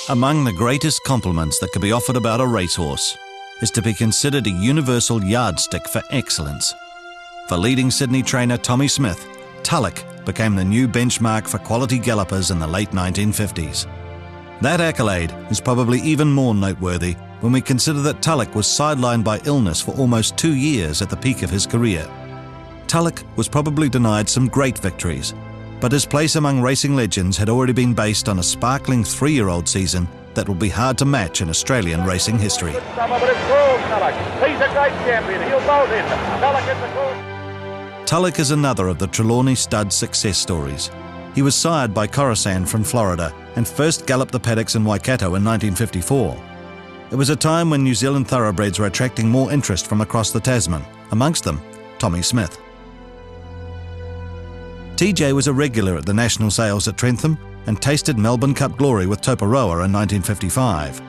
Among the greatest compliments that could be offered about a racehorse is to be considered a universal yardstick for excellence. For leading Sydney trainer Tommy Smith, Tulloch became the new benchmark for quality gallopers in the late 1950s. That accolade is probably even more noteworthy when we consider that Tulloch was sidelined by illness for almost 2 years at the peak of his career. Tulloch was probably denied some great victories, but his place among racing legends had already been based on a sparkling 3-year-old season that will be hard to match in Australian racing history. He's a great champion. He'll bolt in. Tulloch is another of the Trelawney stud success stories. He was sired by Coruscant from Florida and first galloped the paddocks in Waikato in 1954. It was a time when New Zealand thoroughbreds were attracting more interest from across the Tasman, amongst them Tommy Smith. TJ was a regular at the national sales at Trentham and tasted Melbourne Cup glory with Toporoa in 1955.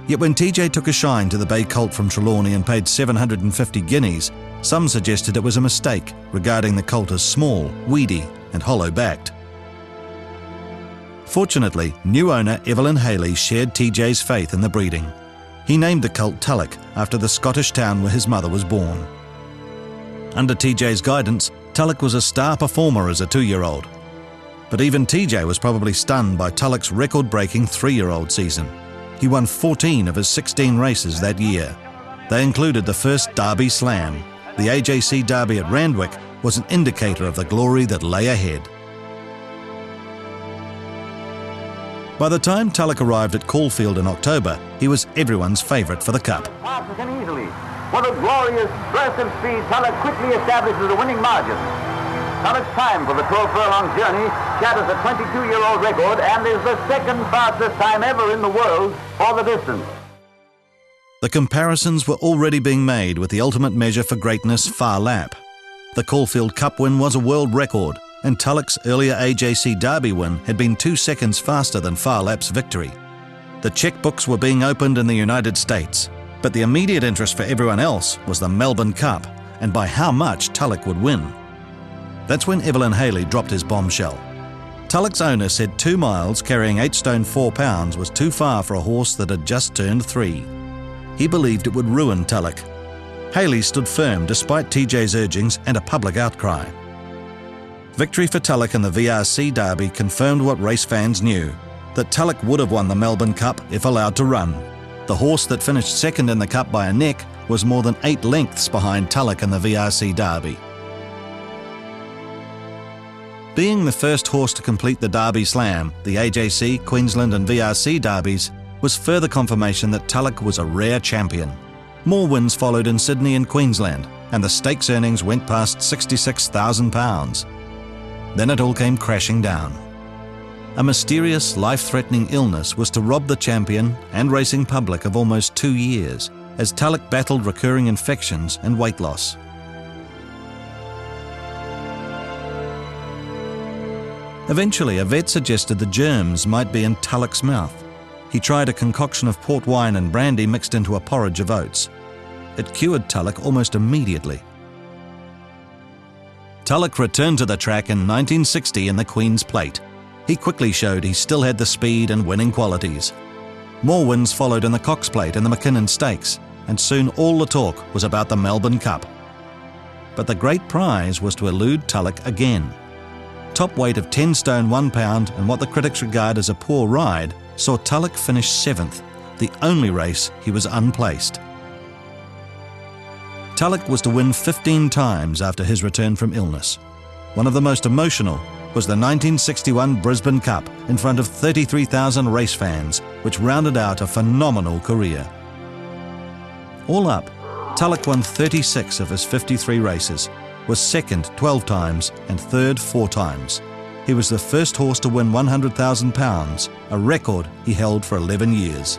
Yet when TJ took a shine to the bay colt from Trelawney and paid 750 guineas, some suggested it was a mistake, regarding the colt as small, weedy and hollow-backed. Fortunately, new owner Evelyn Haley shared TJ's faith in the breeding. He named the colt Tulloch after the Scottish town where his mother was born. Under TJ's guidance, Tulloch was a star performer as a 2-year-old. But even TJ was probably stunned by Tulloch's record-breaking 3-year-old season. He won 14 of his 16 races that year. They included the first Derby Slam. The AJC Derby at Randwick was an indicator of the glory that lay ahead. By the time Tulloch arrived at Caulfield in October, he was everyone's favourite for the Cup. Easily. What a glorious burst of speed, Tulloch quickly establishes a winning margin. Tulloch's time for the 12-furlong journey shatters a 22-year-old record and is the second fastest time ever in the world for the distance. The comparisons were already being made with the ultimate measure for greatness, Far Lap. The Caulfield Cup win was a world record, and Tulloch's earlier AJC Derby win had been 2 seconds faster than Far Lap's victory. The checkbooks were being opened in the United States, but the immediate interest for everyone else was the Melbourne Cup, and by how much Tulloch would win. That's when Evelyn Haley dropped his bombshell. Tulloch's owner said 2 miles carrying 8 stone 4 pounds was too far for a horse that had just turned 3. He believed it would ruin Tulloch. Haley stood firm despite TJ's urgings and a public outcry. Victory for Tulloch in the VRC Derby confirmed what race fans knew, that Tulloch would have won the Melbourne Cup if allowed to run. The horse that finished second in the Cup by a neck was more than 8 lengths behind Tulloch in the VRC Derby. Being the first horse to complete the Derby Slam, the AJC, Queensland and VRC Derbies, was further confirmation that Tulloch was a rare champion. More wins followed in Sydney and Queensland, and the stakes earnings went past £66,000. Then it all came crashing down. A mysterious, life-threatening illness was to rob the champion and racing public of almost 2 years, as Tulloch battled recurring infections and weight loss. Eventually, a vet suggested the germs might be in Tulloch's mouth. He tried a concoction of port wine and brandy mixed into a porridge of oats. It cured Tulloch almost immediately. Tulloch returned to the track in 1960 in the Queen's Plate. He quickly showed he still had the speed and winning qualities. More wins followed in the Cox Plate and the McKinnon Stakes, and soon all the talk was about the Melbourne Cup. But the great prize was to elude Tulloch again. Top weight of 10 stone 1 pound and what the critics regard as a poor ride saw Tulloch finish 7th, the only race he was unplaced. Tulloch was to win 15 times after his return from illness. One of the most emotional was the 1961 Brisbane Cup in front of 33,000 race fans, which rounded out a phenomenal career. All up, Tulloch won 36 of his 53 races, was second 12 times and third 4 times. He was the first horse to win £100,000, a record he held for 11 years.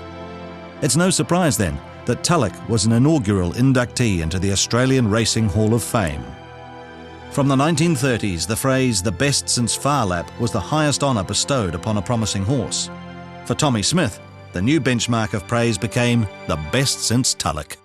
It's no surprise then that Tulloch was an inaugural inductee into the Australian Racing Hall of Fame. From the 1930s, the phrase "the best since Far Lap" was the highest honour bestowed upon a promising horse. For Tommy Smith, the new benchmark of praise became the best since Tulloch.